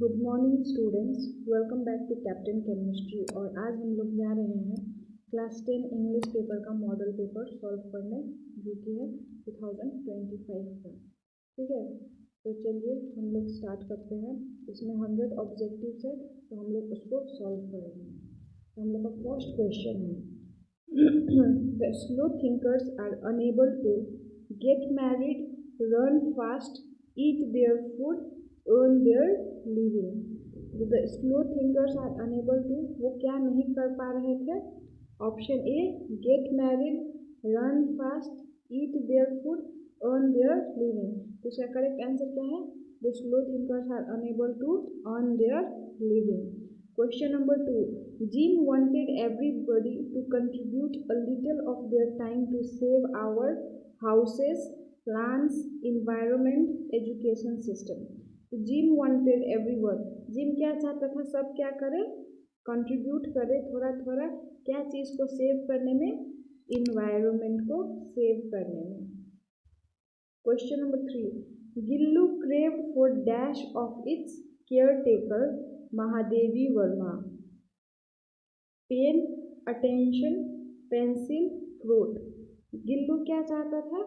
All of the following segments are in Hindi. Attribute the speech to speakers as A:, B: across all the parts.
A: Good morning students, welcome back to Captain Chemistry. और आज हम लोग जा रहे हैं क्लास 10 इंग्लिश पेपर का मॉडल पेपर सॉल्व करने, जो कि है 2025 का। ठीक है, तो चलिए हम लोग स्टार्ट करते हैं। इसमें 100 ऑब्जेक्टिव्स है, तो हम लोग उसको सॉल्व करेंगे। तो हम लोग का फर्स्ट क्वेश्चन है the slow thinkers are unable to get married, run fast, eat their food, earn their living। The slow thinkers are unable to, वो क्या नहीं कर पा रहे थे? Option A get married, run fast, eat their food, earn their living। तो इसका करेक्ट आंसर क्या है? The slow thinkers are unable to earn their living। Question number 2. Jim wanted everybody to contribute a little of their time to save our houses, plants, environment, education system। तो जिम वॉन्टेड एवरीवन, जिम क्या चाहता था? सब क्या करे? कंट्रीब्यूट करे थोड़ा थोड़ा, क्या चीज़ को सेव करने में? इन्वायरमेंट को सेव करने में। Question number 3. Gillu craved for dash of its caretaker Mahadevi Verma. Pen, attention, pencil, fruit. Gillu क्या चाहता था?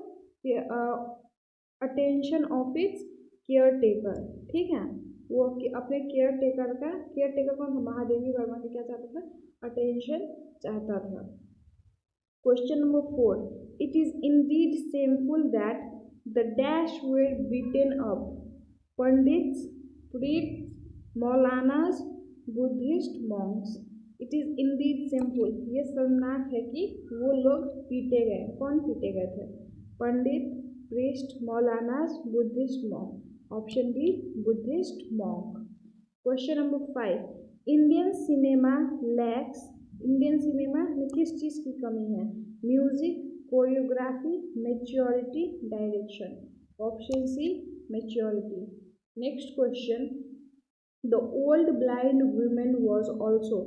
A: Attention of its caretaker. ठीक है, वो अपने केयर टेकर कौन था? महादेवी वर्मा के क्या चाहता था? अटेंशन चाहता था। Question number 4. It is indeed shameful that the dash were beaten up pundits, priests, maulanas, Buddhist monks. It is indeed shameful, ये शर्मनाक है कि वो लोग पीटे गए। कौन पीटे गए थे? Pundit, priest, maulanas, Buddhist monk. Option D Buddhist monk. Question number 5. Indian cinema lacks, Indian cinema में किस चीज़ की कमी है? Music, choreography, maturity, direction. Option C maturity. Next question. The old blind women was also,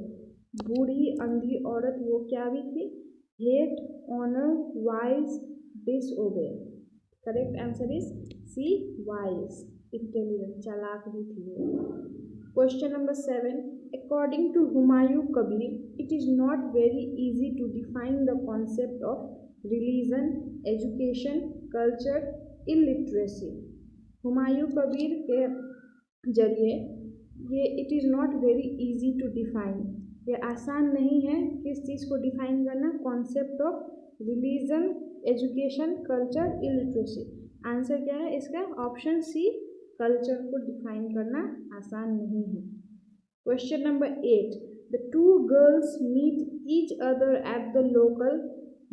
A: बूढ़ी अंधी औरत वो क्या भी थी? Hate, honour, wise, disobey. Correct answer is C wise, intelligent, चालाक भी थी वो। Question number 7. According to Humayun Kabir, it is not very easy to define the concept of religion, education, culture, illiteracy. Humayun Kabir के जरिए ये it is not very easy to define, ये आसान नहीं है किस चीज़ को डिफाइन करना? Concept of religion, education, culture, illiteracy. Answer क्या है इसका? ऑप्शन सी, कल्चर को डिफाइन करना आसान नहीं है। Question number 8. The two girls meet each other at the local,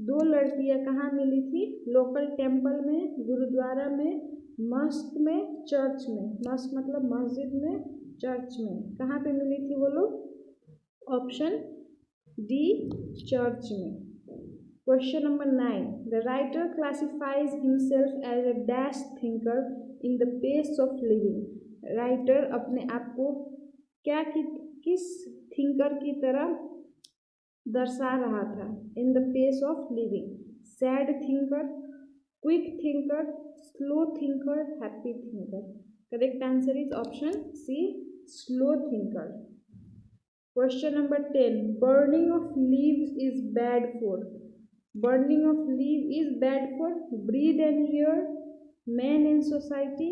A: दो लड़कियां कहाँ मिली थी? लोकल टेम्पल में, गुरुद्वारा में, मस्क में, चर्च में। मस्क मतलब मस्जिद में, चर्च में। कहाँ पे मिली थी वो लोग? ऑप्शन डी चर्च में। Question number 9. The writer classifies himself as a dash thinker in the pace of living. Writer अपने आप को क्या किस थिंकर की तरह दर्शा रहा था? In the pace of living. Sad thinker, quick thinker, slow thinker, happy thinker. Correct answer is option C, slow thinker. Question number 10. Burning of leaves is bad for. Burning of leaf is bad for breathe and air, man and society,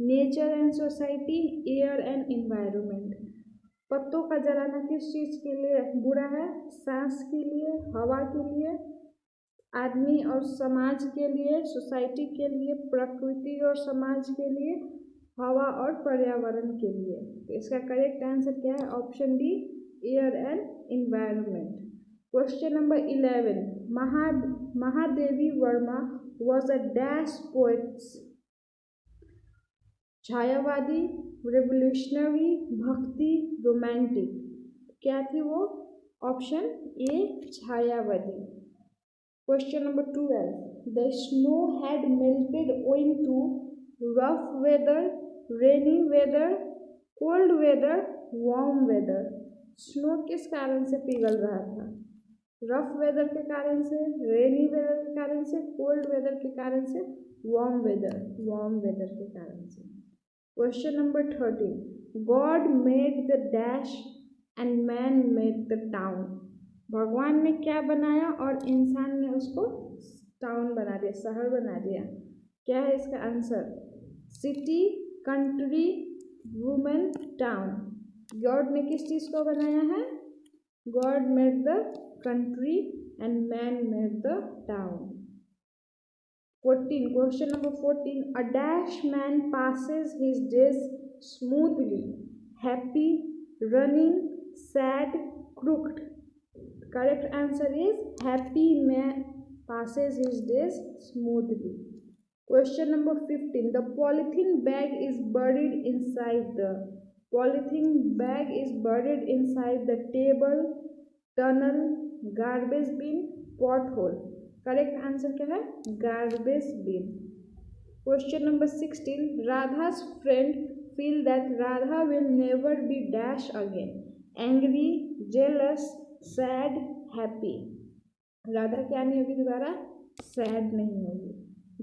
A: nature and society, air and environment। पत्तों का जलाना किस चीज़ के लिए बुरा है? सांस के लिए, हवा के लिए, आदमी और समाज के लिए, सोसाइटी के लिए, प्रकृति और समाज के लिए, हवा और पर्यावरण के लिए। तो इसका करेक्ट आंसर क्या है? Option D, air and environment। Question number 11. Mahadevi Verma was a dash poet. छायावादी, रेवोल्यूशनरी, भक्ति, रोमांटिक। क्या थी वो? ऑप्शन ए छायावादी। Question number 12. The snow had melted owing to rough weather, rainy weather, cold weather, warm weather। Snow किस कारण से पिघल रहा था? रफ वेदर के कारण से, रेनी वेदर के कारण से, कोल्ड वेदर के कारण से, वार्म वेदर के कारण से। Question number 13. God made the dash and man made the town. भगवान ने क्या बनाया और इंसान ने उसको टाउन बना दिया, शहर बना दिया। क्या है इसका answer? City, country, women, town. God ने किस चीज़ को बनाया है? God made the country and man made the town. 14, question number 14. A dash man passes his days smoothly, happy, running, sad, crooked. Correct answer is happy man passes his days smoothly. Question number 15. The polythene bag is buried inside the the table, tunnel, garbage bin, pothole. Correct answer क्या है? Garbage bin. Question number 16. Radha's friend feel that Radha will never be dash again. Angry, jealous, sad, happy. Radha क्या नहीं होगी दोबारा? सैड नहीं होगी।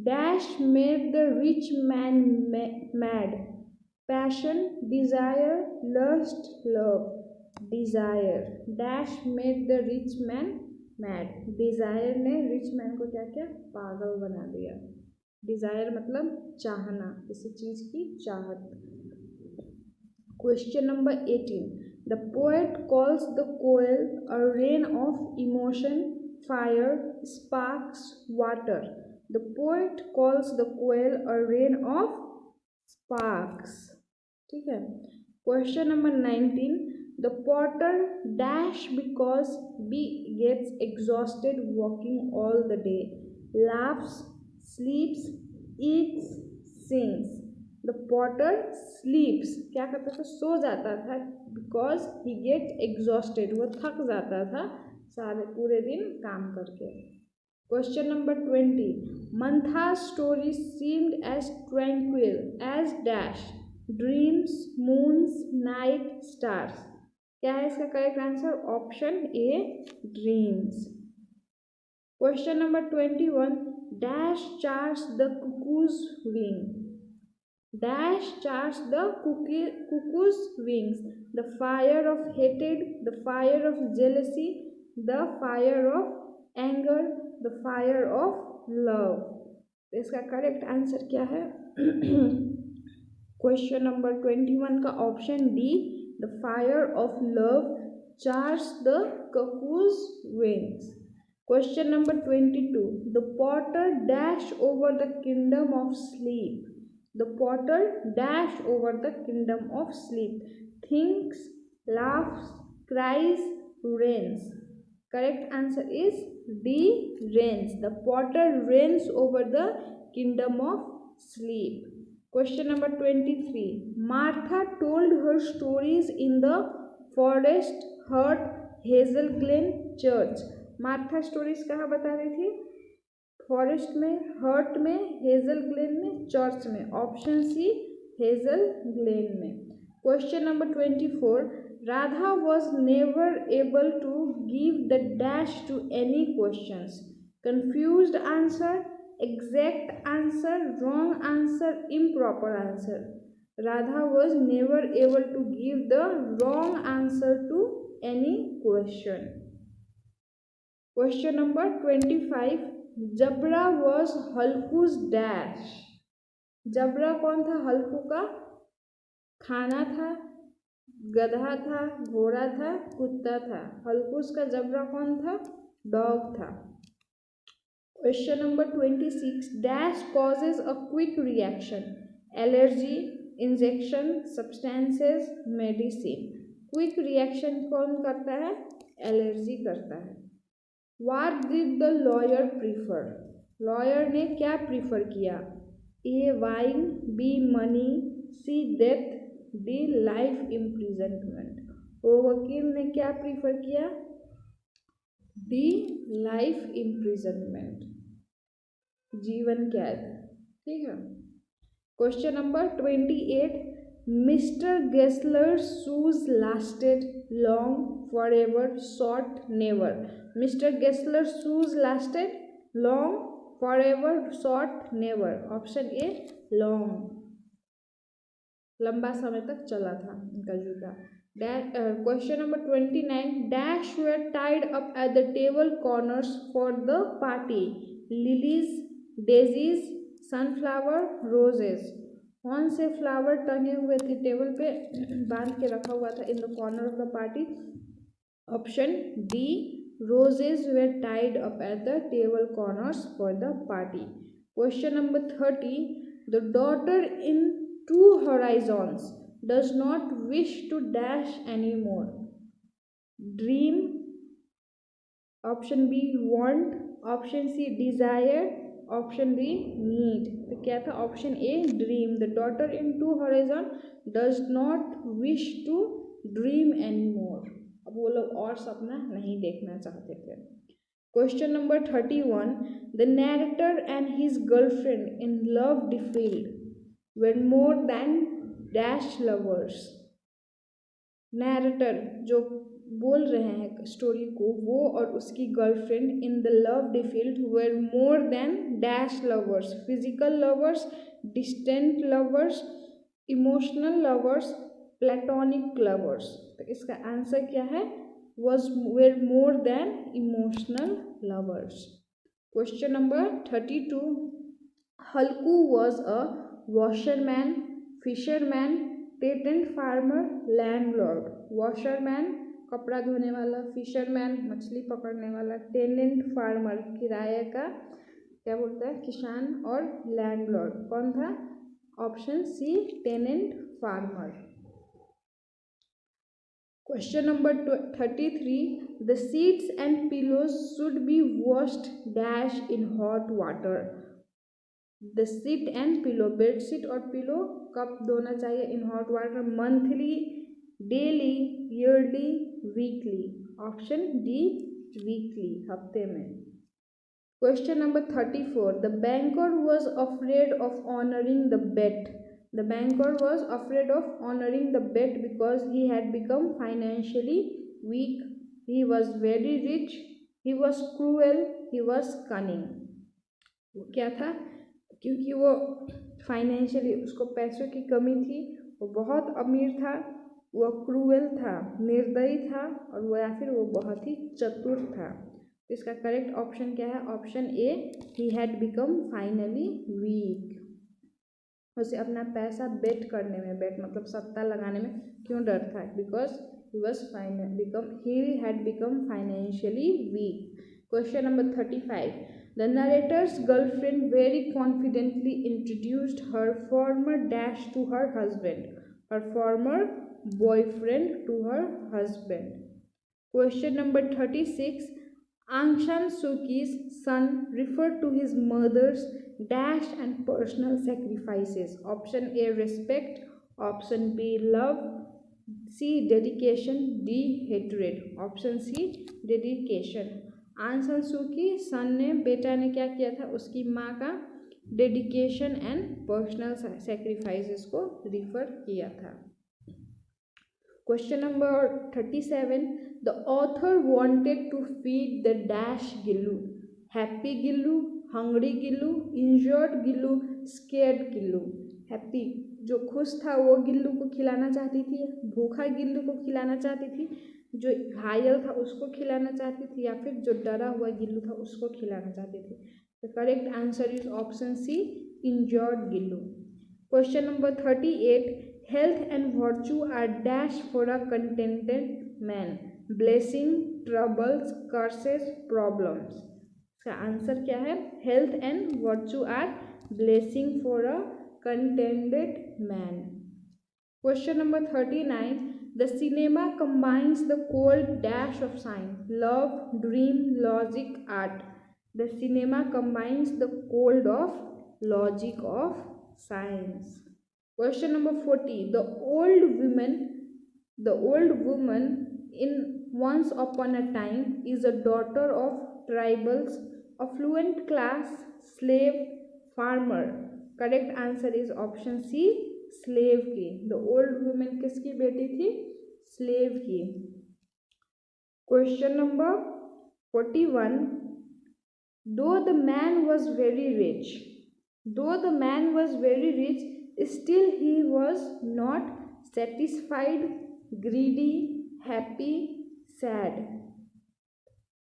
A: Dash made the rich man mad. Passion, desire, lust, love. Desire. Dash made the rich man mad. Desire ने रिच मैन को क्या किया? पागल बना दिया। डिजायर मतलब चाहना, किसी चीज की चाहत। Question number 18. The poet calls the koel a rain of emotion, fire, sparks, water. The poet calls the koel a rain of sparks. ठीक है। Question number 19. The potter dash because he gets exhausted walking all the day. Laughs, sleeps, eats, sings. The potter sleeps. क्या करता था? सो जाता था। Because he gets exhausted. वो थक जाता था सारे पूरे दिन काम करके। Question number 20. Mantha's story seemed as tranquil as dash. Dreams, moons, night, stars. क्या है इसका correct answer? Option A, dreams. Question number 21. Dash charge the cuckoos wing. Dash charge the cuckoos wings. The fire of hated, the fire of jealousy, the fire of anger, the fire of love. इसका करेक्ट आंसर क्या है? क्वेश्चन नंबर 21 का option D, the fire of love charged the cuckoo's wings. Question number 22. The potter dashed over the kingdom of sleep. The potter dashed over the kingdom of sleep. Thinks, laughs, cries, reigns. Correct answer is D, reigns. The potter reigns over the kingdom of sleep. Question number 23. Martha told her stories in the forest, hut, Hazel Glen, church. Martha stories कहाँ बता रही थी? फॉरेस्ट में, हर्ट में, हेजल ग्लेन में, चर्च में। ऑप्शन सी, हेजल ग्लेन में। Question number 24. Radha was never able to give the dash to any questions. Confused answer, exact answer, wrong answer, improper answer. Radha was never able to give the wrong answer to any question. Question number 25. Jabra was हल्कू's dash. जबरा कौन था? हल्कू का खाना था, गधा था, घोड़ा था, कुत्ता था। हल्कूस का जबरा कौन था? डॉग था। Question number 26. Dash causes a quick reaction. Allergy, injection, substances, medicine. Quick reaction कौन करता है? एलर्जी करता है। What did the lawyer prefer? Lawyer ने क्या प्रीफर किया? A, wine, B, money, C, death, D, life imprisonment. वो वकील ने क्या प्रीफर किया? D, life imprisonment, जीवन कैद। ठीक है। Question number 28. Mister Gessler shoes lasted long, for ever, short, never. Mister Gessler shoes lasted long, for ever, short, never. Option A, long. लंबा समय तक चला था इनका जूता। Question number 29, dash were tied up at the table corners for the party, lilies, daisies, sunflower, roses. कौन से फ्लावर टंगे हुए थे टेबल पे, बांध के रखा हुआ था in the corner of the party? Option D, roses were tied up at the table corners for the party. Question number 30, the daughter in Two Horizons does not wish to dash anymore. Dream, option B want, option C desire, option D need. तो क्या था? Option A dream. The daughter in to horizon does not wish to dream anymore. अब वो लोग और सपना नहीं देखना चाहते थे। Question number 31, the narrator and his girlfriend in love defiled were more than dash lovers. Narrator जो बोल रहे हैं स्टोरी को, वो और उसकी girlfriend in the love defiled were more than dash lovers. Physical lovers, distant lovers, emotional lovers, platonic lovers. तो इसका आंसर क्या है? was were more than emotional lovers. Question number 32, Halku was a washerman, fisherman, patent farmer, landlord. Washerman कपड़ा धोने वाला, फिशरमैन मछली पकड़ने वाला, टेनेंट फार्मर किराए का क्या बोलता है किसान, और लैंडलॉर्ड कौन था? Option C tenant farmer. Question number 33, the seats and pillows should be washed dash in hot water. The seat and pillow, bed sheet और पिलो कब धोना चाहिए in hot water? Monthly, daily, yearly, weekly. Option D weekly, हफ्ते में। Question number 34, the banker was afraid of honoring the bet. The banker was afraid of honoring the bet because he had become financially weak. He was very rich. He was cruel. He was cunning. वो क्या था? क्योंकि वो फाइनेंशियली उसको पैसों की कमी थी, वो बहुत अमीर था, वो क्रूएल था, निर्दयी था, और वो या फिर वो बहुत ही चतुर था। तो इसका करेक्ट ऑप्शन क्या है? Option A, he had become finally weak. उसे अपना पैसा बेट करने में, बेट मतलब सट्टा लगाने में क्यों डर था? Because he had become financially weak. Question number 35, the narrator's girlfriend very confidently introduced her former dash to her husband, her former boyfriend to her husband. Question number 36, Aung San Suu Kyi's son referred to his mother's dash and personal sacrifices. Option A respect, option B love, C dedication, D hatred. Option C dedication. आंग सान सू की सन ने, बेटा ने क्या किया था? उसकी माँ का डेडिकेशन एंड पर्सनल सेक्रीफाइसेस को रिफर किया था। Question number 37, the author wanted to feed the dash Gillu. Happy Gillu, hungry Gillu, injured Gillu, scared Gillu. Happy जो खुश था वो गिल्लू को खिलाना चाहती थी, भूखा गिल्लू को खिलाना चाहती थी, जो घायल था उसको खिलाना चाहती थी, या फिर जो डरा हुआ गिल्लू था उसको खिलाना चाहती थी। The correct answer is option C injured Gillu. Question number 38, health and virtue are dash for a contented man, blessing, troubles, curses, problems. इसका आंसर क्या है? health and virtue are blessing for a contented man. Question number 39, the cinema combines the cold dash of science, love, dream, logic, art. The cinema combines the cold of logic of science. Question number 40, the old woman in Once Upon a Time is a daughter of tribals, affluent class, slave, farmer. Correct answer is option C, slave की। The old woman किसकी बेटी थी? slave की। Question number 41, though the man was very rich, Still he was not satisfied, greedy, happy, sad.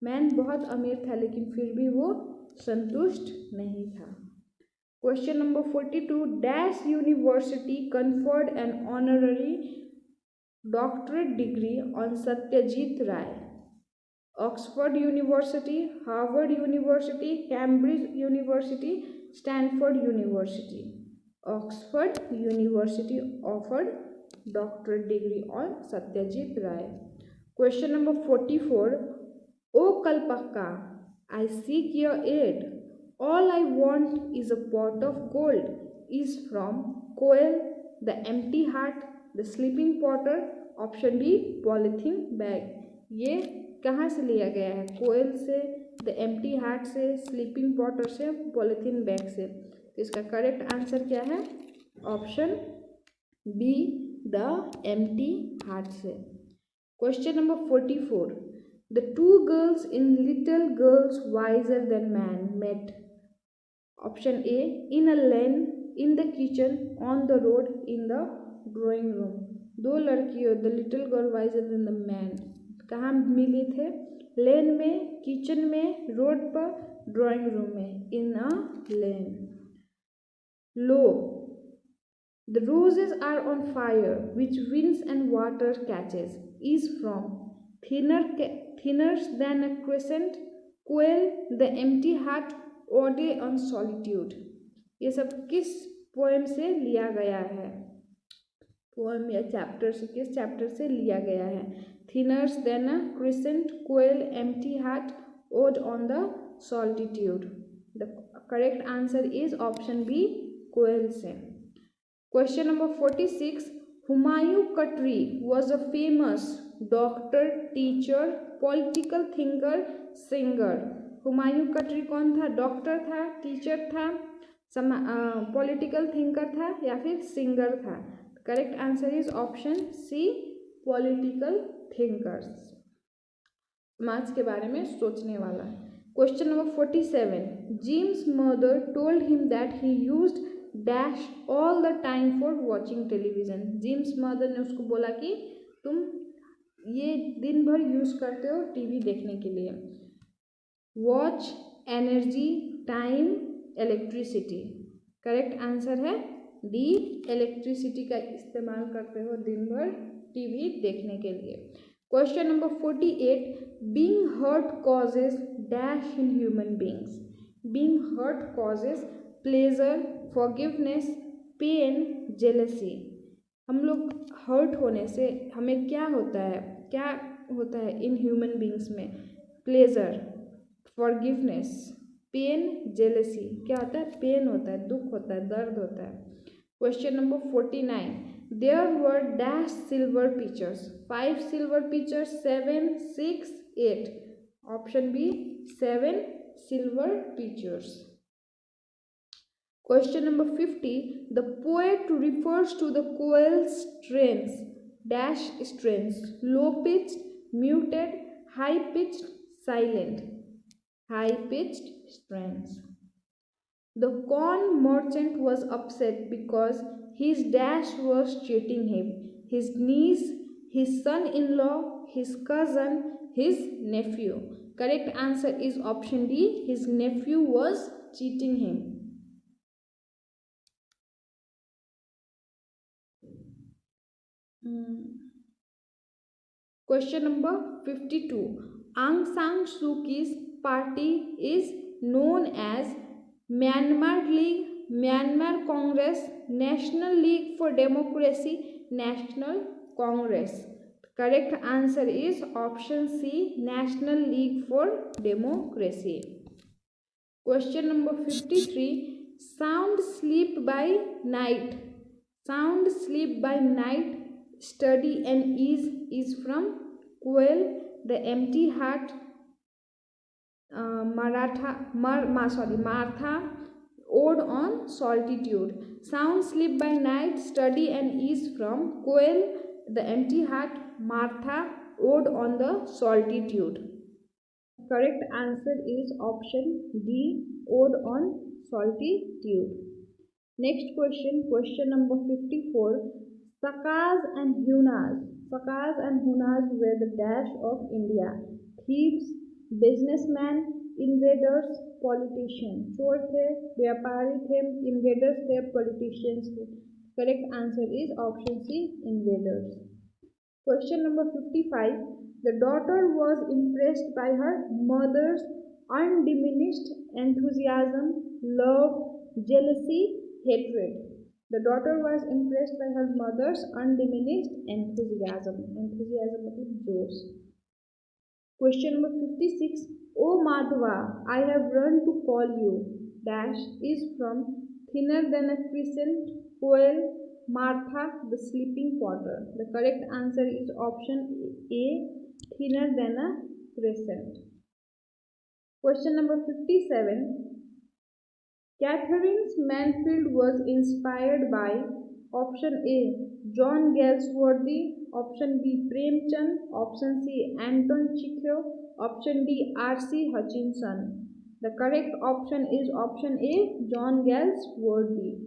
A: Man बहुत अमीर था लेकिन फिर भी वो संतुष्ट नहीं था। Question number 42, dash university conferred an honorary doctorate degree on Satyajit Ray? Oxford University, Harvard University, Cambridge University, Stanford University. Oxford University offered doctorate degree on Satyajit Ray. Question number 44. O Kalpaka, I seek your aid. All I want is a pot of gold. Is from Koel, The Empty Heart, The Sleeping Potter, option B, Polythene Bag. ये कहाँ से लिया गया है? कोयल से, द एम्प्टी हार्ट से, स्लीपिंग पॉटर से, पॉलीथीन बैग से। तो इसका करेक्ट आंसर क्या है? Option B, the empty heart से। Question number 44, the two girls in little girls wiser than man met. Option A, in a lane, in the kitchen, on the road, in the drawing room. दो लड़कियों, the little girl wiser than the man, कहाँ मिले थे? लेन में, किचन में, रोड पर, ड्राइंग रूम में, इन अ लेन। लो, the roses are on fire which winds and water catches, is from thinner than a crescent, quail, the empty heart, ode on solitude। ये सब किस पोएम से लिया गया है? पोएम या चैप्टर से, किस चैप्टर से लिया गया है? Thinners than a crescent, quail, empty heart, ode on the solitude. The correct answer is option B, quail से। Question number 46, Humayun Katri was a famous doctor, teacher, political thinker, singer. Humayun Katri कौन था? डॉक्टर था, टीचर था, पॉलिटिकल थिंकर था या फिर सिंगर था? Correct answer is option C, political thinkers, समाज के बारे में सोचने वाला। Question number 47, James mother told him that he used dash all the time for watching television. James mother ने उसको बोला कि तुम ये दिन भर यूज करते हो टीवी देखने के लिए। Watch, energy, time, electricity. Correct answer है डी, इलेक्ट्रिसिटी का इस्तेमाल करते हो दिन भर टीवी देखने के लिए। Question number 48, being hurt causes dash in human beings. Being hurt causes pleasure, forgiveness, pain, jealousy. हम लोग हर्ट होने से हमें क्या होता है? क्या होता है इन ह्यूमन बींग्स में? Pleasure, forgiveness, pain, jealousy. क्या होता है? पेन होता है, दुख होता है, दर्द होता है। Question number 49, there were dash silver pitchers. 5 silver pitchers, 7, 6, 8। Option B, 7 silver pitchers. Question number 50, the poet refers to the coel's strains, dash strains, low pitched, muted, high pitched, silent, high pitched strains। The corn merchant was upset because his dash was cheating him, his niece, his son-in-law, his cousin, his nephew। Correct answer is option D, his nephew was cheating him। Question number 52, Aung San Suu Kyi's party is known as Myanmar League, Myanmar Congress, National League for Democracy, National Congress। Correct answer is option C, National League for Democracy। Question number 53, sound sleep by night, sound sleep by night, study and ease, is from Quail, The Empty Heart, Martha, Ode on Solitude। Sound sleep by night, study and ease, from Quail, The Empty Heart, Martha, Ode on the Solitude। Correct answer is option D, Ode on Solitude। Next question, question number 54. Sakas and Hunas. Sakas and Hunas were the dash of India. Thieves, businessmen, invaders, politicians. चोर थे, व्यापारी थे, invaders थे, politicians थे. Correct answer is option C, invaders. Question number 55. The daughter was impressed by her mother's undiminished enthusiasm, love, jealousy, hatred. The daughter was impressed by her mother's undiminished enthusiasm. Enthusiasm means जोश. Question number 56. O Madhva, I have run to call you. Dash is from thinner than a crescent, coel, Martha, the sleeping potter. The correct answer is option A, thinner than a crescent. Question number 57. Catherine Mansfield was inspired by option A, John Galsworthy, option B, Premchand, option C, Anton Chekhov, option D, R.C. Hutchinson. The correct option is option A, John Galsworthy.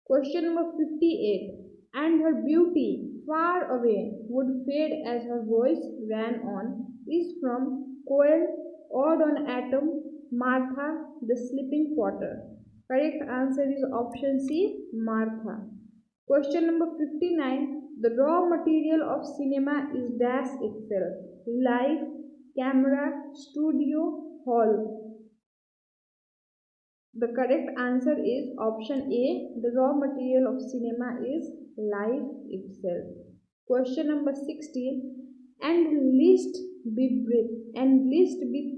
A: Question number 58. And her beauty far away would fade as her voice ran on is from Coel, Odd on Atom, Martha, the sleeping potter. Correct answer is option C, Martha. Question number 59. The raw material of cinema is dash itself. Life, camera, studio, hall. The correct answer is option A. The raw material of cinema is life itself. Question number 16. And least be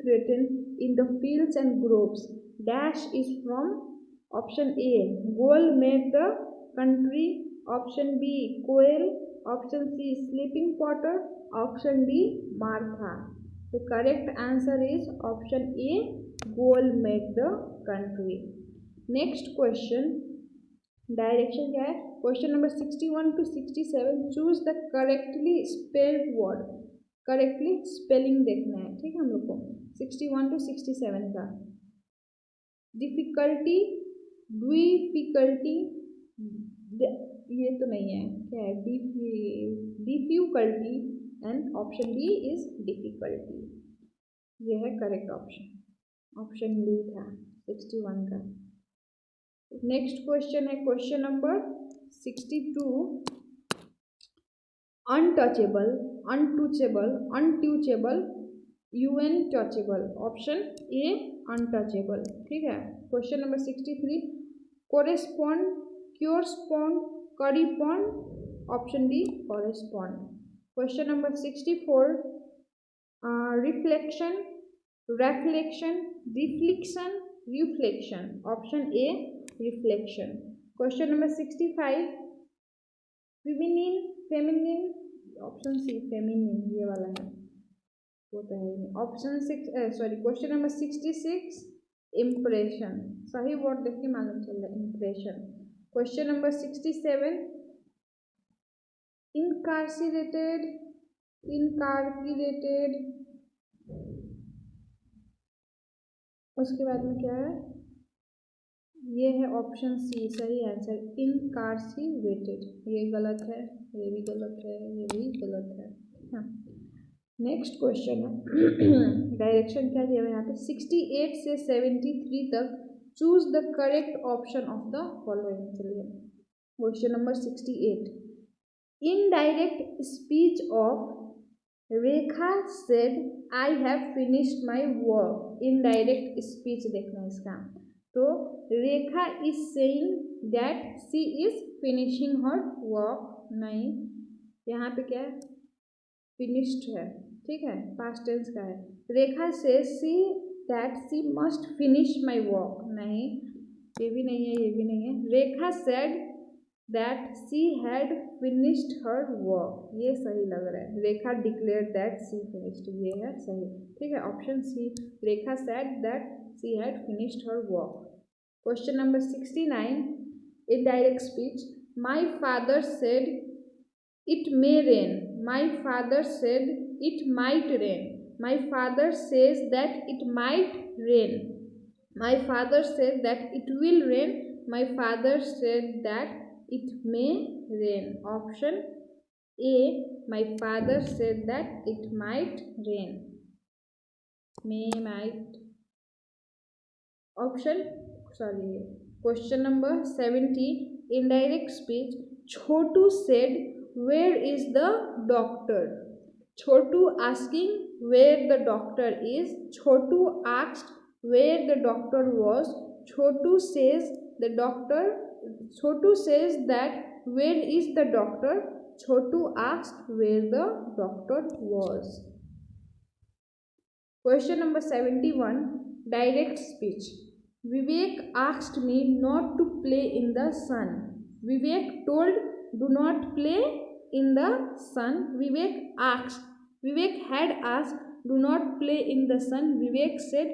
A: threatened in the fields and groves. Dash is from option A. Goal made the country. Option B. Coel. Option C. Sleeping potter. Option D. Martha. The correct answer is option A. Goal made the country. Next question. Direction क्या है question number 61 to 67 choose the correctly spelled word correctly spelling देखना है ठीक है हम लोग को 61 to 67 का डिफिकल्टी डिफिकल्टी ये तो नहीं है क्या है difficulty and option B is difficulty ये है करेक्ट ऑप्शन डी था 61 का नेक्स्ट क्वेश्चन है question number 62 untouchable untouchable untouchable touchable option A untouchable ठीक है question number 63 correspond correspond correspond option D correspond question number 64 reflection reflection reflection reflection option A reflection question number 65 feminine option C feminine ये वाला है वो तो है नहीं option 6 sorry question number 66 impression सही वर्ड देख के मालूम चल रहा है इम्प्रेशन क्वेश्चन नंबर 67 इनकार्सिरेटेड इनकार्किरेटेड उसके बाद में क्या है ये है ऑप्शन सी सही आंसर इनकार्सिरेटेड ये गलत है ये भी गलत है ये भी गलत है हाँ नेक्स्ट क्वेश्चन है डायरेक्शन क्या दिया हुआ है यहाँ पे 68 से 73 तक choose the correct option of the following चलिए question number 68 indirect speech of Rekha said I have finished my work indirect speech देखना है इसका तो Rekha is saying that she is finishing her work नहीं यहाँ पे क्या है फिनिश्ड है ठीक है पास्ट टेंस का है Rekha say she that she must finish my work नहीं ये भी नहीं है ये भी नहीं है Rekha said that she had finished her work ये सही लग रहा है Rekha declare that she finished ये है सही ठीक है option C Rekha said that she had finished her work question number 69 indirect speech my father said it may rain my father said it might rain my father says that it might rain my father said that it will rain my father said that it may rain. Option A, my father said that it might rain. May, might. Question number 70, indirect speech. Chotu said, where is the doctor? Chotu asking where the doctor is. Chotu asked where the doctor was. Chotu says that where is the doctor. Chotu asked where the doctor was. Question number 71, direct speech. Vivek asked me not to play in the sun. Vivek told, do not play in the sun. Vivek had asked, do not play in the sun. Vivek said,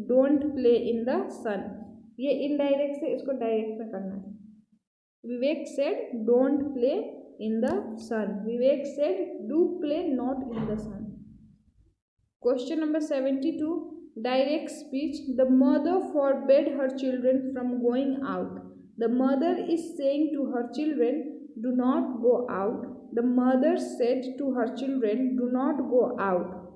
A: don't play in the sun. ये इनडायरेक्ट से इसको डायरेक्ट में करना है. Vivek said, don't play in the sun. Vivek said, do play not in the sun. Question number 72, direct speech. The mother forbade her children from going out. The mother is saying to her children, do not go out. The mother said to her children, do not go out.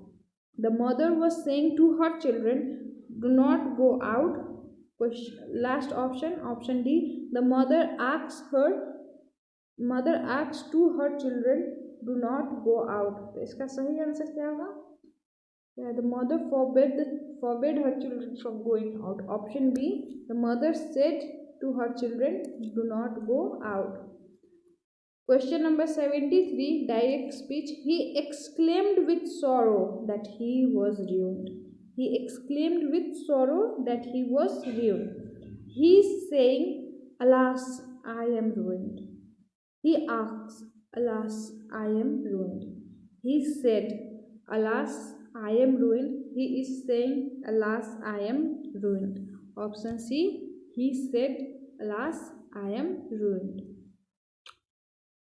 A: The mother was saying to her children, do not go out. Last option, option D. The mother asks to her children, do not go out. तो इसका सही आंसर क्या होगा? The mother forbade her children from going out. Option B, the mother said to her children, do not go out. Question number 73, direct speech. He exclaimed with sorrow that he was ruined. He exclaimed with sorrow that he was ruined. He is saying, alas, I am ruined. He asks, alas, I am ruined. He said, alas, I am ruined. He is saying, alas, I am ruined. Option C, he said, alas, I am ruined.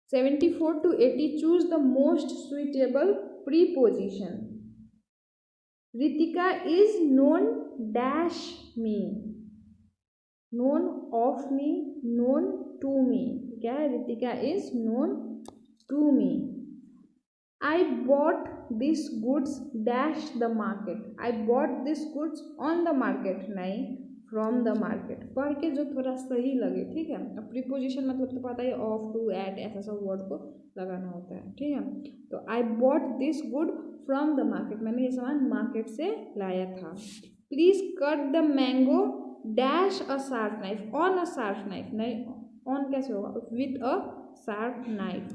A: 74 to 80, choose the most suitable preposition. Ritika is known dash me. Known of me, known to me. क्या है? Ritika is known to me. I bought this goods dash the market. I bought this goods on the market. नहीं, from the market. पढ़ के जो थोड़ा सही लगे, ठीक है. अब प्रीपोजिशन मतलब तो पता है, ऑफ, टू, एट, ऐसा सब वर्ड को लगाना होता है, ठीक है. तो I bought this good from the market. मैंने ये सामान मार्केट से लाया था. Please cut the mango dash a sharp knife. On a sharp knife. नहीं, on कैसे होगा? With a sharp knife.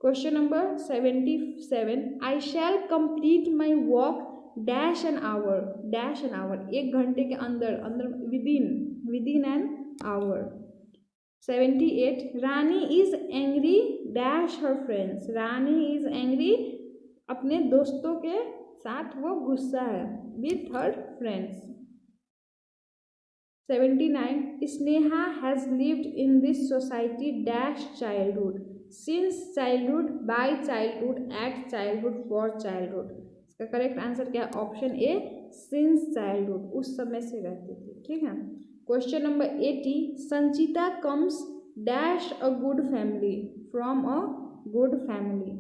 A: Question number 77, I shall complete my work dash an hour. Dash an hour, एक घंटे के अंदर, within an hour. 78, Rani is angry dash her friends. Rani is angry, अपने दोस्तों के साथ वो गुस्सा है, with her friends. 79, Sneha has lived in this society dash childhood. Since childhood, by childhood, at childhood, for childhood. इसका करेक्ट आंसर क्या है? ऑप्शन ए, सिंस चाइल्डहुड, उस समय से रहती थी, ठीक है. Question number 80, Sanchita comes dash a good family. From a good family.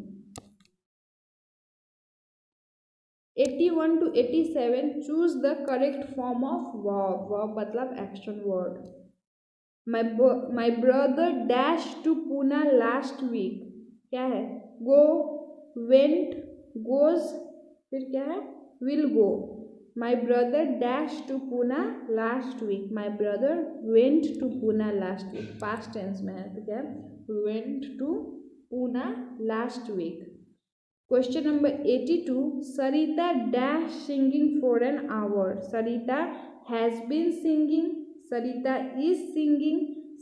A: 81 to 87, choose the correct form of verb. Verb मतलब action word. My brother dash to Pune last week. क्या है? Go, went, goes, फिर क्या है? Will go. My brother dash to Pune last week. My brother went to Pune last week. Past tense में है, तो क्या है? Went to Pune last week. Question number 82, Sarita dash singing for an hour. Sarita has been singing. Sarita is singing.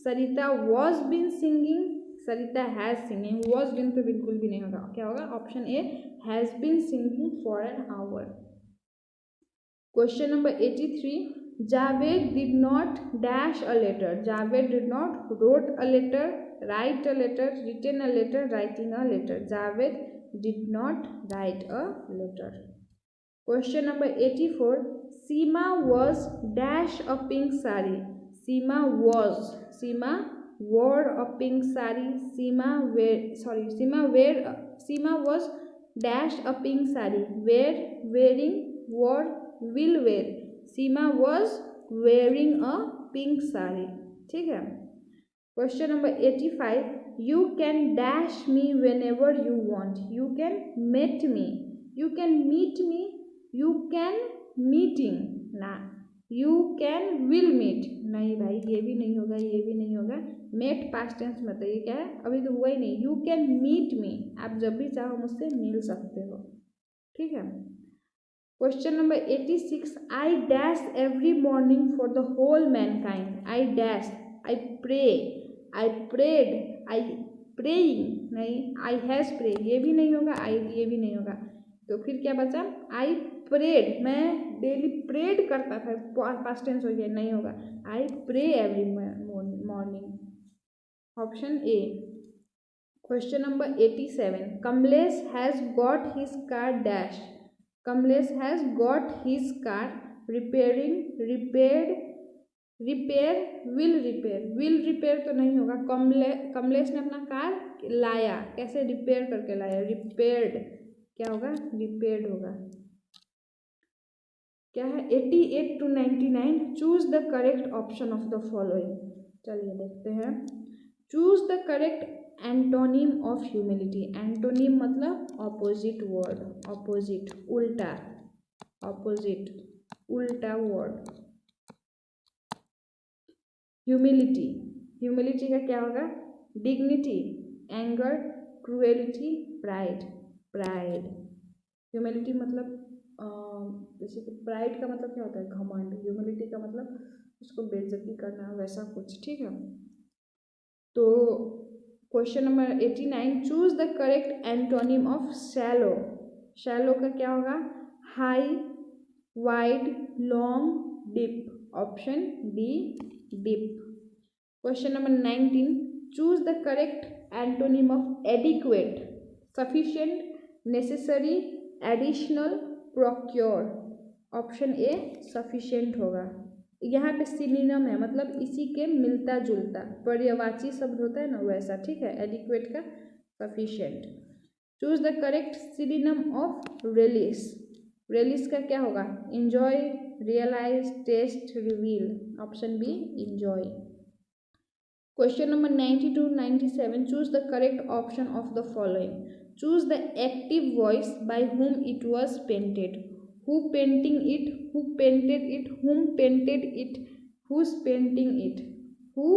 A: Sarita was been singing. Sarita has singing. Was been तो बिल्कुल भी नहीं होगा. क्या होगा? Option A, has been singing for an hour. Question number 83, Javed did not dash a letter. Javed did not wrote a letter, write a letter, written a letter, writing a letter. Javed did not write a letter. Question number 84, Seema was dash a pink sari. Seema wore a pink saree. Seema was dash a pink saree. Wearing, wore, will wear. Seema was wearing a pink saree. ठीक है. Question number 85. You can dash me whenever you want. You can meet me. You can meet me. You can meeting. ना. You can will meet. नहीं भाई, ये भी नहीं होगा, ये भी नहीं होगा. मेट पास्ट टेंस में, तो ये क्या है, अभी तो हुआ ही नहीं. You can meet me. आप जब भी चाहो मुझसे मिल सकते हो. ठीक है. Question number 86. I dash every morning for the whole mankind. I dash, I pray, I prayed, I praying. नहीं, आई हैज प्रे, ये भी नहीं होगा, आई, ये भी नहीं होगा. तो फिर क्या बचा, आई प्रेड, मैं डेली प्रेड करता था, पास्ट टेंस हो गया, नहीं होगा. I pray every morning. Option A. Question number 87. Kamlesh has got his car dash. Kamlesh has got his car repairing, repair, will repair तो नहीं होगा. कमलेश ने अपना कार लाया, कैसे, रिपेयर करके लाया. रिपेयर्ड क्या होगा, रिपेयर्ड होगा. क्या है, 88 to 99. Choose the correct option of the following. चलिए देखते हैं. Choose the correct antonym of humility. Antonym मतलब ऑपोजिट वर्ड, ऑपोजिट, उल्टा, ऑपोजिट, उल्टा वर्ड. ह्यूमिलिटी का क्या होगा, dignity, anger, cruelty, pride. Humility मतलब जैसे कि प्राइड का मतलब क्या होता है, घमंड. ह्यूमिलिटी का मतलब उसको बेइज्जती करना, वैसा कुछ. ठीक है. तो question number 89. Choose the correct antonym of shallow. Shallow का क्या होगा, high, wide, long, deep. Option D, deep. Question number 19. Choose the correct antonym of adequate. Sufficient, necessary, additional, procure. Option A sufficient होगा. यहाँ पे सिनोनिम है, मतलब इसी के मिलता जुलता पर्यायवाची शब्द होता है ना, वैसा. ठीक है. एडिक्वेट का sufficient. Choose the correct synonym of relish. Relish का क्या होगा, enjoy, realise, taste, reveal. Option B, enjoy. Question number 90 to 97. Choose the correct option of the following. Choose the active voice by whom it was painted. Who painting it? Who painted it? Whom painted it? Who's painting it? Who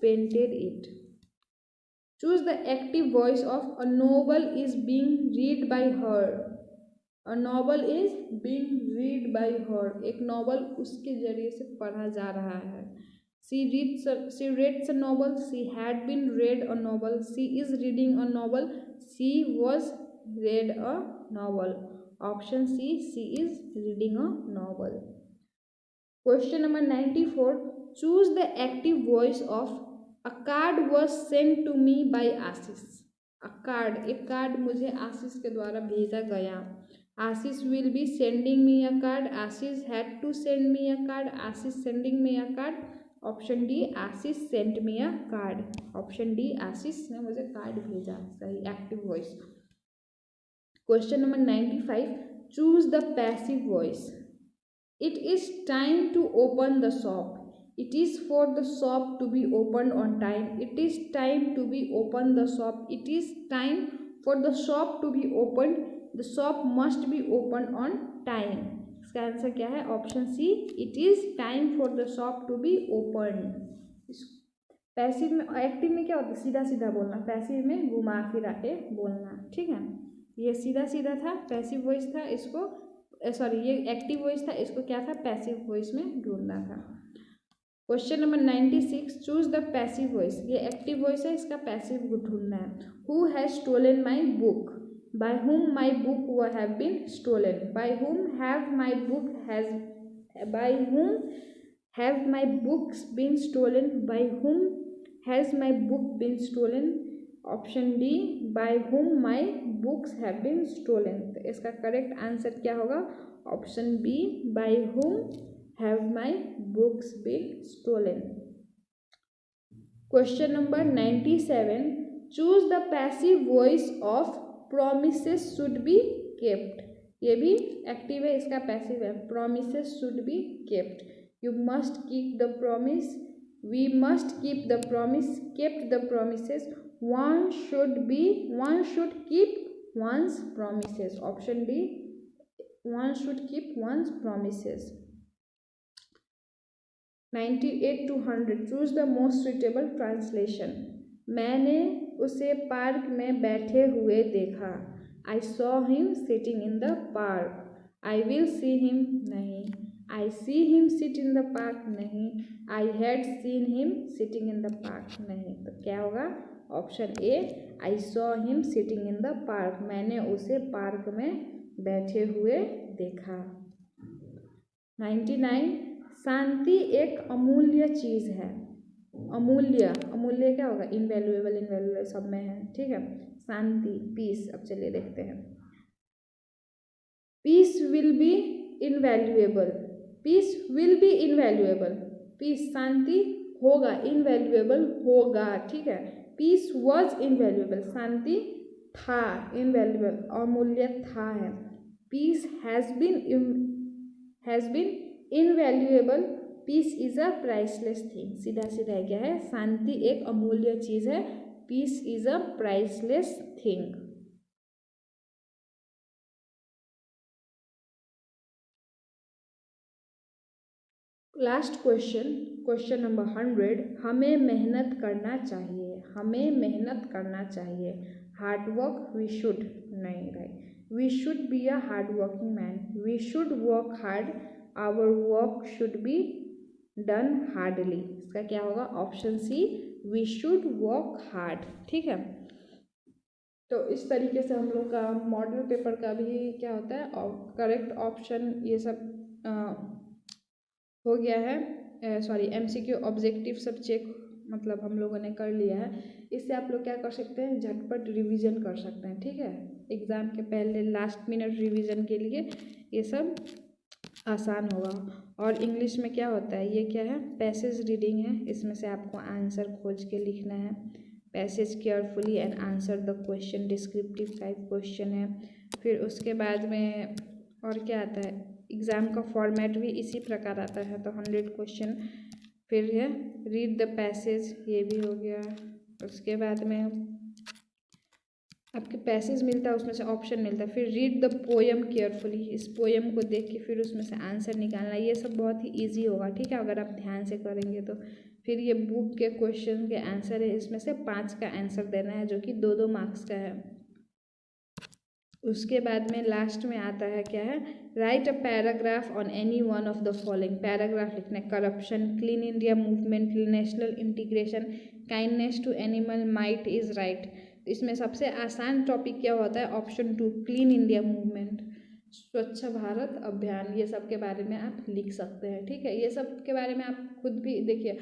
A: painted it? Choose the active voice of a novel is being read by her. A novel is being read by her. एक नॉवल उसके जरिए से पढ़ा जा रहा है. She reads a novel. She had been read a novel. She is reading a novel. She was read a novel. Option C, she is reading a novel. Question number 94. Choose the active voice of a card was sent to me by Ashish. A card, एक कार्ड मुझे आशीष के द्वारा भेजा गया. Ashish will be sending me a card. Ashish had to send me a card. Ashish sending me a card. Option D, Ashish sent me a card. Option D, Ashish ने मुझे कार्ड भेजा. सही, active voice. Question number 95. Choose the passive voice. It is time to open the shop. It is for the shop to be open on time. It is time to be open the shop. It is time for the shop to be open. The shop must be open on time. इसका आंसर क्या है, option C, it is time for the shop to be open. Passive में, एक्टिव में क्या होता है, सीधा सीधा बोलना. पैसिव में घुमा फिरा के बोलना. ठीक है. ये सीधा सीधा था, पैसिव वॉइस था. इसको सॉरी, ये एक्टिव वॉइस था, इसको क्या था, पैसिव वॉइस में ढूंढना था. Question number 96. Choose the passive voice. ये एक्टिव वॉइस है, इसका पैसिव ढूंढना है. Who has stolen my book. By whom my book have been stolen. By whom have my book has. By whom have my books been stolen. By whom has my book been stolen. Option D, by whom my books have been stolen. तो इसका करेक्ट आंसर क्या होगा, option B, by whom have my books been stolen. Question number 97, choose the passive voice of promises should be kept. ये भी एक्टिव है, इसका पैसिव है। Promises should be kept, you must keep the promise, we must keep the promise, kept the promises, one should keep one's promises, option B one should keep one's promises। 98 to 100, choose the most suitable translation। मैंने उसे पार्क में बैठे हुए देखा, I saw him sitting in the park। I will see him, नहीं। I see him sit in the park, नहीं। I had seen him sitting in the park, नहीं। तो क्या होगा? Option A, I saw him sitting in the park, मैंने उसे पार्क में बैठे हुए देखा। 99, शांति एक अमूल्य चीज़ है। अमूल्य, अमूल्य क्या होगा? इनवैल्यूएबल, इनवैल्यूएबल सब में है, ठीक है। शांति, पीस। अब चलिए देखते हैं। Peace will be invaluable, peace will be invaluable, peace शांति होगा, इनवैल्यूएबल होगा, ठीक है। पीस वॉज इनवैल्यूएबल, शांति था, इनवैल्यूएबल अमूल्य था है। Peace has been invaluable, peace is a priceless thing. सीधा सीधा क्या है? शांति एक अमूल्य चीज़ है, peace is a priceless thing. Last question, question number 100, हमें मेहनत करना चाहिए, हमें मेहनत करना चाहिए। हार्ड वर्क वी शुड, नहीं भाई, we should be a hard working man, we should work hard, our work should be done hardly. इसका क्या होगा? Option C, we should work hard, ठीक है। तो इस तरीके से हम लोग का मॉडल पेपर का भी क्या होता है, करेक्ट ऑप्शन ये सब हो गया है। सॉरी, एमसीक्यू ऑब्जेक्टिव सब चेक मतलब हम लोगों ने कर लिया है। इससे आप लोग क्या कर सकते हैं? झटपट रिवीजन कर सकते हैं, ठीक है। एग्ज़ाम के पहले लास्ट मिनट रिवीजन के लिए ये सब आसान होगा। और इंग्लिश में क्या होता है? ये क्या है? पैसेज रीडिंग है, इसमें से आपको आंसर खोज के लिखना है। Passage carefully and answer the question, descriptive type question है। फिर उसके बाद में और क्या आता है? एग्ज़ाम का फॉर्मेट भी इसी प्रकार आता है। तो 100 क्वेश्चन, फिर है रीड द पैसेज, ये भी हो गया। उसके बाद में आपके पैसेज मिलता है, उसमें से ऑप्शन मिलता है। फिर रीड द पोएम केयरफुली, इस पोएम को देख के फिर उसमें से आंसर निकालना। ये सब बहुत ही ईजी होगा, ठीक है, अगर आप ध्यान से करेंगे तो। फिर ये बुक के क्वेश्चन के आंसर है, इसमें से 5 का आंसर देना है, जो कि 2-2 मार्क्स का है। उसके बाद में लास्ट में आता है क्या है? Write a paragraph on any one of the following. Paragraph लिखना है। Corruption, clean India movement, national integration, kindness to animal, might is right. इसमें सबसे आसान टॉपिक क्या होता है? ऑप्शन 2, क्लीन इंडिया मूवमेंट, स्वच्छ भारत अभियान। ये सब के बारे में आप लिख सकते हैं, ठीक है। ये सब के बारे में आप खुद भी देखिए,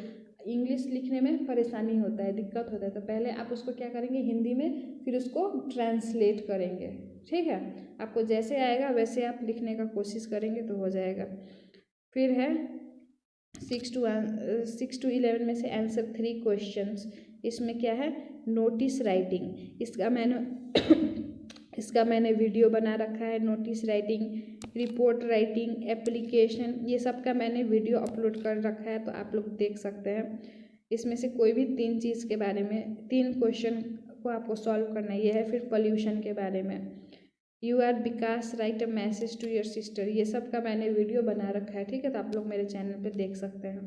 A: इंग्लिश लिखने में परेशानी होता है, दिक्कत होता है, तो पहले आप उसको क्या करेंगे? हिंदी में, फिर उसको ट्रांसलेट करेंगे, ठीक है। आपको जैसे आएगा वैसे आप लिखने का कोशिश करेंगे तो हो जाएगा। फिर है 6 to 11 में से आंसर 3 क्वेश्चंस। इसमें क्या है? नोटिस राइटिंग, इसका मैंने वीडियो बना रखा है। Notice writing, report writing, application, ये सब का मैंने वीडियो अपलोड कर रखा है, तो आप लोग देख सकते हैं। इसमें से कोई भी 3 चीज़ के बारे में, 3 क्वेश्चन को आपको सॉल्व करना है। ये है फिर पॉल्यूशन के बारे में। You are Vikas, write a message to your sister, ये सब का मैंने वीडियो बना रखा है, ठीक है, तो आप लोग मेरे चैनल पे देख सकते हैं।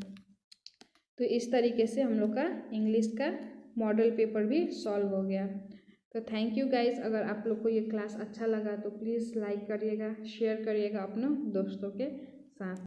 A: तो इस तरीके से हम लोग का इंग्लिश का मॉडल पेपर भी सॉल्व हो गया। तो थैंक यू गाइज। अगर आप लोग को ये क्लास अच्छा लगा तो प्लीज़ लाइक करिएगा, शेयर करिएगा अपने दोस्तों के साथ।